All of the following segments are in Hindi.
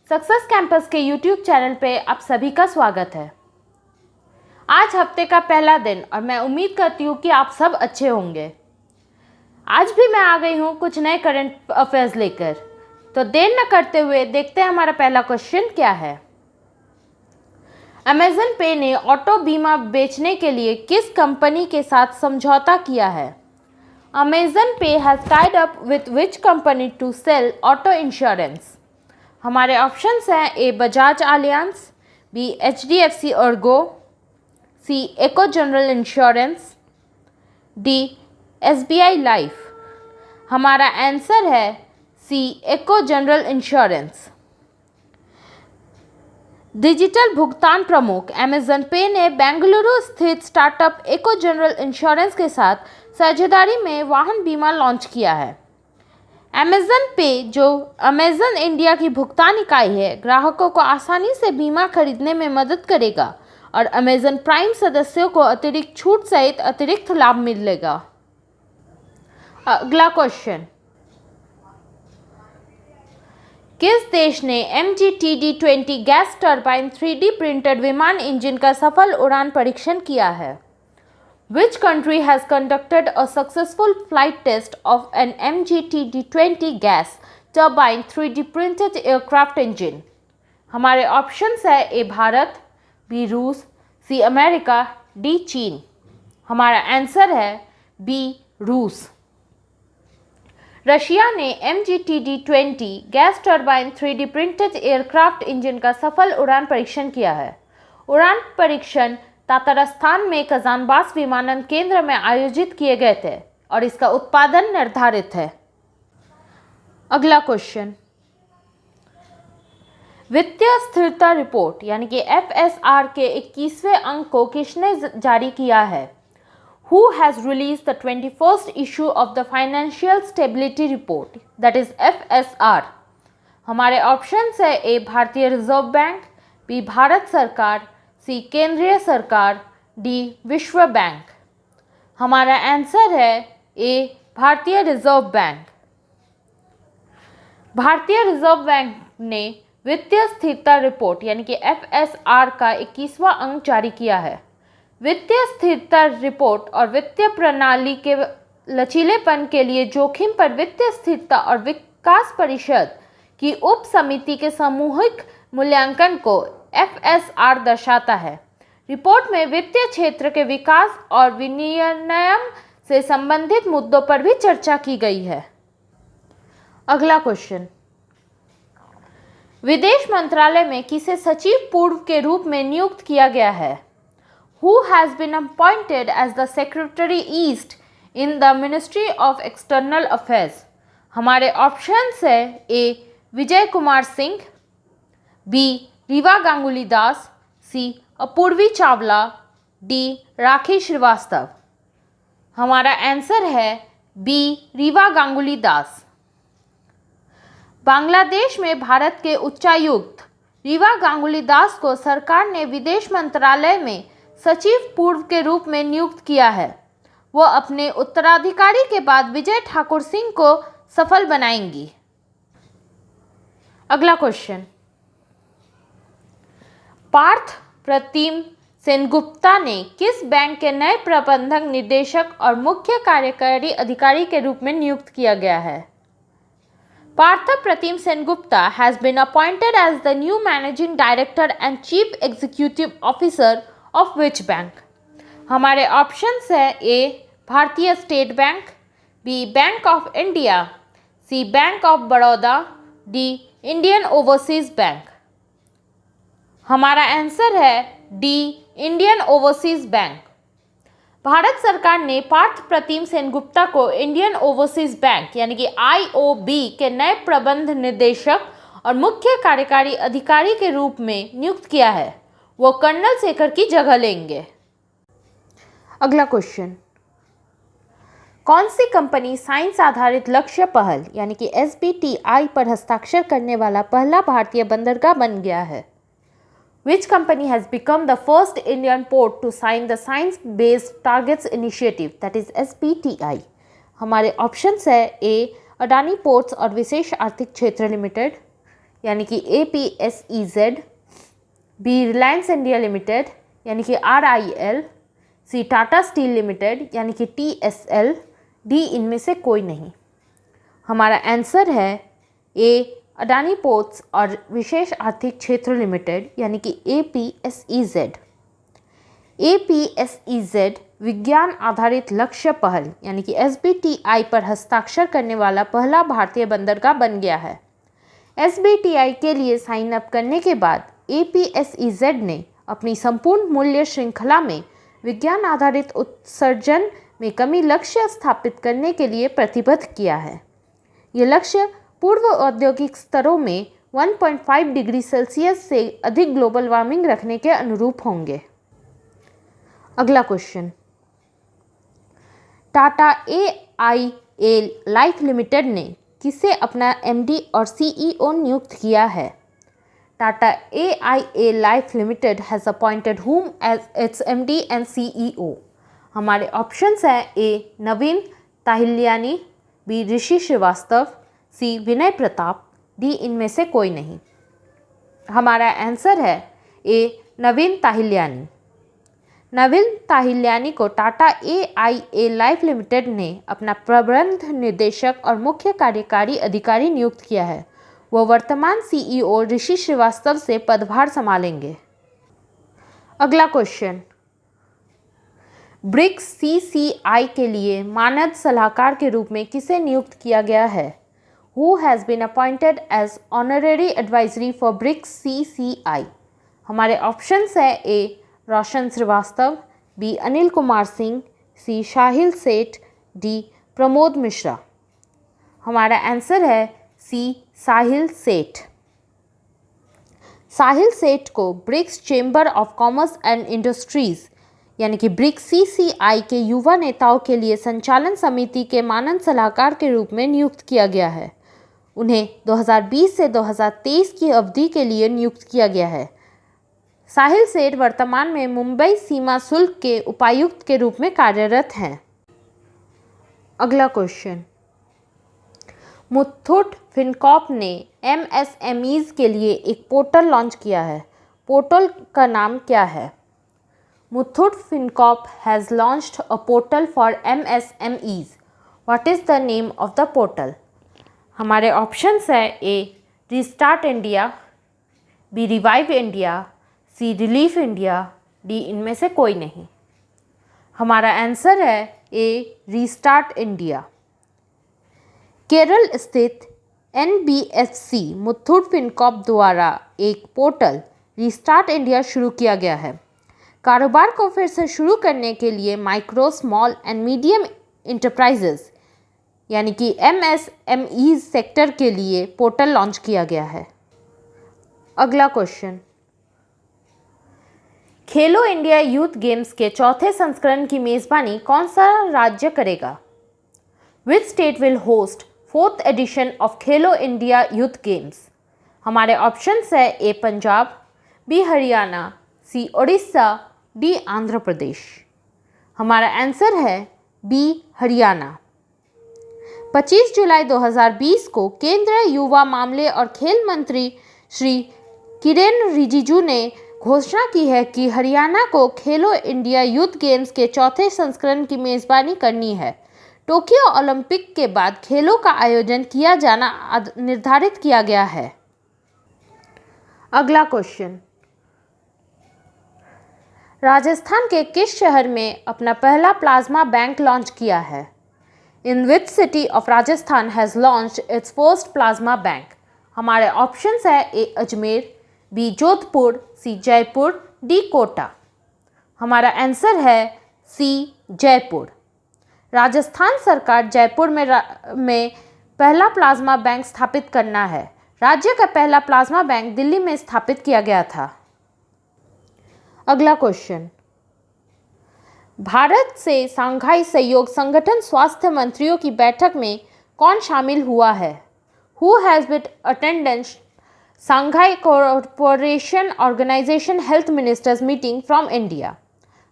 सक्सेस कैंपस के यूट्यूब चैनल पे आप सभी का स्वागत है। आज हफ्ते का पहला दिन और मैं उम्मीद करती हूँ कि आप सब अच्छे होंगे। आज भी मैं आ गई हूँ कुछ नए करंट अफेयर्स लेकर, तो देर न करते हुए देखते हैं हमारा पहला क्वेश्चन क्या है। अमेज़न पे ने ऑटो बीमा बेचने के लिए किस कंपनी के साथ समझौता किया है? Amazon Pay has tied up with which company to sell auto insurance? हमारे ऑप्शंस हैं A Bajaj Allianz, B HDFC Ergo, C Acko general insurance, D SBI life. हमारा आंसर है C Acko general insurance. Digital भुगतान प्रमुख अमेज़न पे ने बेंगलुरु स्थित स्टार्टअप एको जनरल इंश्योरेंस के साथ साझेदारी में वाहन बीमा लॉन्च किया है। अमेज़न पे, जो अमेज़न इंडिया की भुगतान इकाई है, ग्राहकों को आसानी से बीमा खरीदने में मदद करेगा और अमेज़न प्राइम सदस्यों को अतिरिक्त छूट सहित अतिरिक्त लाभ मिलेगा। अगला क्वेश्चन, किस देश ने MGTD-20 gas turbine 3D printed विमान इंजन का सफल उड़ान परीक्षण किया है? Which country has conducted a successful flight test of an MGTD-20 gas turbine 3D printed aircraft engine? हमारे ऑप्शंस है ए भारत, बी रूस, सी अमेरिका, डी चीन। हमारा आंसर है बी रूस। रशिया ने MGTD-20 gas turbine 3D printed aircraft engine का सफल उड़ान परीक्षण किया है। उड़ान परीक्षण तातारस्तान में कजानबास विमानन केंद्र में आयोजित किए गए थे और इसका उत्पादन निर्धारित है। अगला क्वेश्चन, वित्तीय स्थिरता रिपोर्ट यानी कि FSR के 21वें अंक को किसने जारी किया है? Who has released the 21st issue of the Financial Stability Report, that is FSR? हमारे ऑप्शंस है ए भारतीय रिजर्व बैंक, बी भारत सरकार, सी केंद्रीय सरकार, डी विश्व बैंक। हमारा आंसर है ए भारतीय रिजर्व बैंक। भारतीय रिजर्व बैंक ने वित्तीय स्थिरता रिपोर्ट यानी कि FSR का 21वां अंक जारी किया है। वित्तीय स्थिरता रिपोर्ट और वित्तीय प्रणाली के लचीलेपन के लिए जोखिम पर वित्तीय स्थिरता और विकास परिषद की उप समिति के सामूहिक मूल्यांकन को FSR दर्शाता है। रिपोर्ट में वित्तीय क्षेत्र के विकास और विनियमन से संबंधित मुद्दों पर भी चर्चा की गई है। अगला क्वेश्चन, विदेश मंत्रालय में किसे सचिव पूर्व के रूप में नियुक्त किया गया है? Who has been appointed as the Secretary East in the Ministry of External Affairs? हमारे ऑप्शंस है ए विजय कुमार सिंह, बी रीवा गांगुली दास, सी अपूर्वी चावला, डी राखी श्रीवास्तव। हमारा आंसर है बी रीवा गांगुली दास। बांग्लादेश में भारत के उच्चायुक्त रीवा गांगुली दास को सरकार ने विदेश मंत्रालय में सचिव पूर्व के रूप में नियुक्त किया है। वो अपने उत्तराधिकारी के बाद विजय ठाकुर सिंह को सफल बनाएंगी। अगला क्वेश्चन, पार्थ प्रतिम सेनगुप्ता ने किस बैंक के नए प्रबंधक निदेशक और मुख्य कार्यकारी अधिकारी के रूप में नियुक्त किया गया है? पार्थ प्रतिम Sengupta has been appointed as the new managing director and chief executive officer of which bank? हमारे ऑप्शंस है A Bharatiya state bank, B bank of India, C bank of Baroda, D Indian overseas bank. हमारा आंसर है D Indian overseas bank. Bharat सरकार ने पार्थ प्रतिम सेनगुप्ता को इंडियन ओवरसीज बैंक यानी कि IOB के नए प्रबंध निदेशक और मुख्य कार्यकारी अधिकारी के रूप में नियुक्त किया है। वो कर्नल शेखर की जगह लेंगे। अगला क्वेश्चन, कौन सी कंपनी साइंस आधारित लक्ष्य पहल यानी कि SBTI पर हस्ताक्षर करने वाला पहला भारतीय बंदरगाह बन गया है? Which company has become the first Indian port to sign the Science Based Targets Initiative, that is SBTI? हमारे ऑप्शंस है ए अडानी पोर्ट्स और विशेष आर्थिक क्षेत्र लिमिटेड, यानी कि APSEZ, B Reliance India limited यानी कि RIL, C Tata steel limited यानी कि TSL, डी इनमें से कोई नहीं। हमारा आंसर है ए अडानी पोर्ट्स और विशेष आर्थिक क्षेत्र लिमिटेड यानी कि APSEZ। APSEZ विज्ञान आधारित लक्ष्य पहल यानी कि SBTI पर हस्ताक्षर करने वाला पहला भारतीय बंदरगाह बन गया है। SBTI के लिए साइन अप करने के बाद APSEZ ने अपनी संपूर्ण मूल्य श्रृंखला में विज्ञान आधारित उत्सर्जन में कमी लक्ष्य स्थापित करने के लिए प्रतिबद्ध किया है। ये लक्ष्य पूर्व औद्योगिक स्तरों में 1.5 डिग्री सेल्सियस से अधिक ग्लोबल वार्मिंग रखने के अनुरूप होंगे। अगला question, Tata AIA life limited ने किसे अपना MD और CEO नियुक्त किया है? Tata AIA life limited has appointed whom as its MD and CEO। हमारे ऑप्शंस हैं ए नवीन ताहिल्यानी, बी ऋषि श्रीवास्तव, सी विनय प्रताप, डी इनमें से कोई नहीं। हमारा आंसर है ए नवीन ताहिल्यानी। नवीन ताहिल्यानी को टाटा AIA लाइफ लिमिटेड ने अपना प्रबंध निदेशक और मुख्य कार्यकारी अधिकारी नियुक्त किया है। वह वर्तमान CEO ऋषि श्रीवास्तव से पदभार संभालेंगे। अगला क्वेश्चन, ब्रिक्स CCI के लिए मानद सलाहकार के रूप में किसे नियुक्त किया गया है? Who has been appointed as honorary advisory for BRICS CCI? हमारे ऑप्शंस है ए रोशन श्रीवास्तव, बी अनिल कुमार सिंह, सी साहिल सेठ, डी प्रमोद मिश्रा। हमारा आंसर है सी साहिल सेठ। साहिल सेठ को BRICS chamber of commerce and industries यानी कि ब्रिक्स CCI के युवा नेताओं के लिए संचालन समिति के मानद सलाहकार के रूप में नियुक्त किया गया है। उन्हें 2020 से 2023 की अवधि के लिए नियुक्त किया गया है। साहिल सेठ वर्तमान में मुंबई सीमा शुल्क के उपायुक्त के रूप में कार्यरत हैं। अगला क्वेश्चन, मुथूट फिनकॉर्प ने MSMEs के लिए एक पोर्टल लॉन्च किया है। पोर्टल का नाम क्या है? Muthoot Fincorp has launched a portal for MSMEs। What is the name of the portal? हमारे ऑप्शंस है A Restart India, B Revive India, C Relief India, D इनमें से कोई नहीं। हमारा आंसर है ए रिस्टार्ट इंडिया। केरल स्थित NBFC मुथूट फिनकॉर्प द्वारा एक पोर्टल रिस्टार्ट इंडिया शुरू किया गया है। कारोबार को फिर से शुरू करने के लिए micro, small and medium enterprises यानी कि MSMEs सेक्टर के लिए पोर्टल लॉन्च किया गया है। अगला क्वेश्चन, खेलो इंडिया यूथ गेम्स के चौथे संस्करण की मेज़बानी कौन सा राज्य करेगा? Which state will host 4th edition of Khelo India youth games? हमारे ऑप्शंस है A Punjab, B Haryana, C Orissa, D Andhra Pradesh. हमारा आंसर है बी हरियाणा। 25 जुलाई 2020 को केंद्रीय युवा मामले और खेल मंत्री श्री किरेन रिजिजू ने घोषणा की है कि हरियाणा को खेलो इंडिया यूथ गेम्स के चौथे संस्करण की मेज़बानी करनी है। टोक्यो ओलंपिक के बाद खेलों का आयोजन किया जाना निर्धारित किया गया है। अगला क्वेश्चन, राजस्थान के किस शहर में अपना पहला प्लाज्मा बैंक लॉन्च किया है? In which city of Rajasthan has launched its first plasma bank? हमारे ऑप्शंस है A Ajmer, B Jodhpur, C Jaipur, D Kota. हमारा आंसर है सी जयपुर। राजस्थान सरकार जयपुर में पहला प्लाज्मा बैंक स्थापित करना है। राज्य का पहला प्लाज्मा बैंक दिल्ली में स्थापित किया गया था। अगला क्वेश्चन, भारत से शंघाई सहयोग संगठन स्वास्थ्य मंत्रियों की बैठक में कौन शामिल हुआ है? Who has been attendance Shanghai cooperation organisation health ministers meeting from India?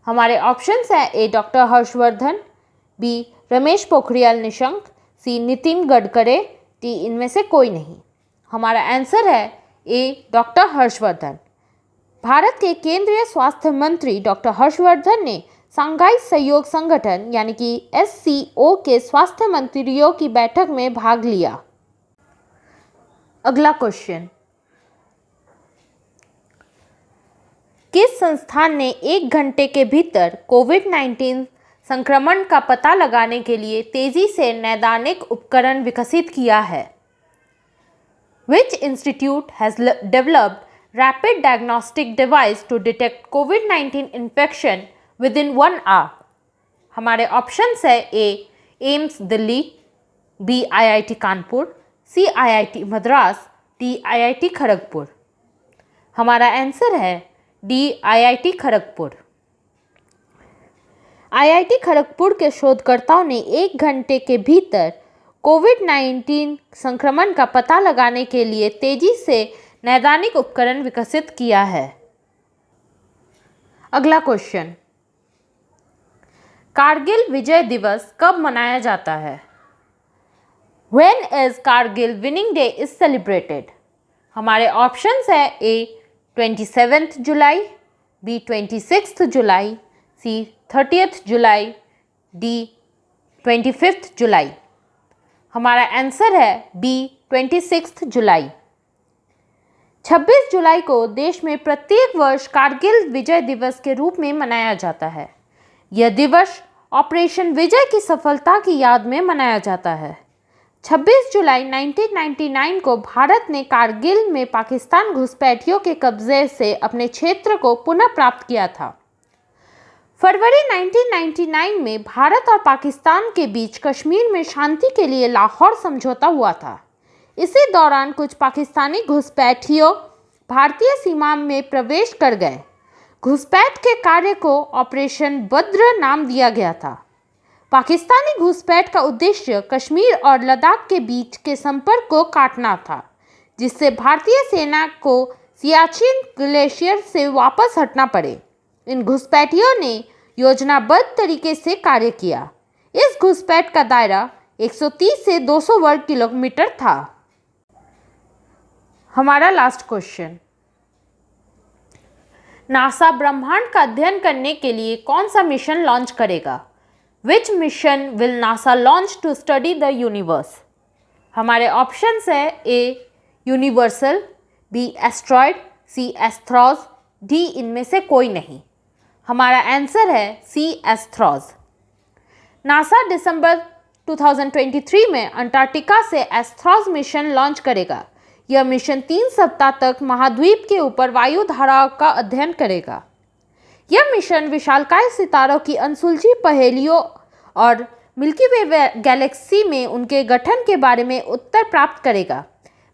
हमारे ऑप्शंस हैं A doctor Harshvardhan, B Ramesh Pokhriyal Nishank, C Nitin Gadkari, D इनमें से कोई नहीं। हमारा आंसर है ए डॉक्टर हर्षवर्धन। भारत के केंद्रीय स्वास्थ्य मंत्री डॉक्टर हर्षवर्धन ने शंघाई सहयोग संगठन यानी कि SCO के स्वास्थ्य मंत्रियों की बैठक में भाग लिया। अगला क्वेश्चन, किस संस्थान ने 1 घंटे के भीतर कोविड-19 संक्रमण का पता लगाने के लिए तेजी से नैदानिक उपकरण विकसित किया है? Which institute has developed rapid diagnostic device to detect COVID-19 infection within 1 hour? हमारे ऑप्शंस है A AIIMS Delhi, B IIT Kanpur, C IIT Madras, D IIT Kharagpur. हमारा आंसर है D IIT Kharagpur. IIT Kharagpur के शोधकर्ताओं ने 1 घंटे के भीतर कोविड-19 संक्रमण का पता लगाने के लिए तेजी से नैदानिक उपकरण विकसित किया है। अगला क्वेश्चन, कारगिल विजय दिवस कब मनाया जाता है? When is Kargil Winning Day is celebrated? हमारे ऑप्शंस है ए 27 जुलाई, बी 26 जुलाई, सी 30 जुलाई, डी 25 जुलाई। हमारा आंसर है बी 26 जुलाई। 26 जुलाई को देश में प्रत्येक वर्ष कारगिल विजय दिवस के रूप में मनाया जाता है। यह दिवस ऑपरेशन विजय की सफलता की याद में मनाया जाता है। 26 जुलाई 1999 को भारत ने कारगिल में पाकिस्तान घुसपैठियों के कब्जे से अपने क्षेत्र को पुनः प्राप्त किया था। फरवरी 1999 में भारत और पाकिस्तान के बीच कश्मीर में शांति के लिए लाहौर समझौता हुआ था। इसी दौरान कुछ पाकिस्तानी घुसपैठियों भारतीय सीमा में प्रवेश कर गए। घुसपैठ के कार्य को ऑपरेशन बद्र नाम दिया गया था। पाकिस्तानी घुसपैठ का उद्देश्य कश्मीर और लद्दाख के बीच के संपर्क को काटना था, जिससे भारतीय सेना को सियाचिन ग्लेशियर से वापस हटना पड़े। इन घुसपैठियों ने योजनाबद्ध तरीके से कार्य किया। इस घुसपैठ का दायरा 130 से 200 वर्ग किलोमीटर था। हमारा लास्ट क्वेश्चन, नासा ब्रह्मांड का अध्ययन करने के लिए कौन सा मिशन लॉन्च करेगा? Which mission will NASA launch to study the universe? हमारे ऑप्शंस है A universal, B asteroid, C एस्थ्रॉज, डी इनमें से कोई नहीं। हमारा आंसर है सी एस्थ्रॉज। नासा दिसंबर 2023 में अंटार्कटिका से एस्थ्रॉज मिशन लॉन्च करेगा। यह मिशन 3 सप्ताह तक महाद्वीप के ऊपर वायु धाराओं का अध्ययन करेगा। यह मिशन विशालकाय सितारों की अनसुलझी पहेलियों और मिल्की वे गैलेक्सी में उनके गठन के बारे में उत्तर प्राप्त करेगा।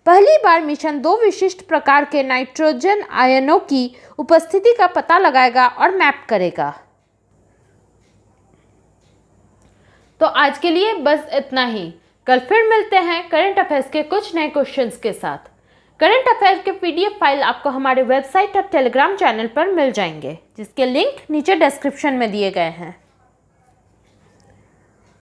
पहली बार मिशन 2 विशिष्ट प्रकार के नाइट्रोजन आयनों की उपस्थिति का पता लगाएगा और मैप करेगा। तो आज के लिए बस इतना ही। कल फिर मिलते हैं करंट अफेयर्स के कुछ नए क्वेश्चंस के साथ। करंट अफेयर के PDF फाइल आपको हमारे वेबसाइट और टेलीग्राम चैनल पर मिल जाएंगे, जिसके लिंक नीचे डिस्क्रिप्शन में दिए गए हैं।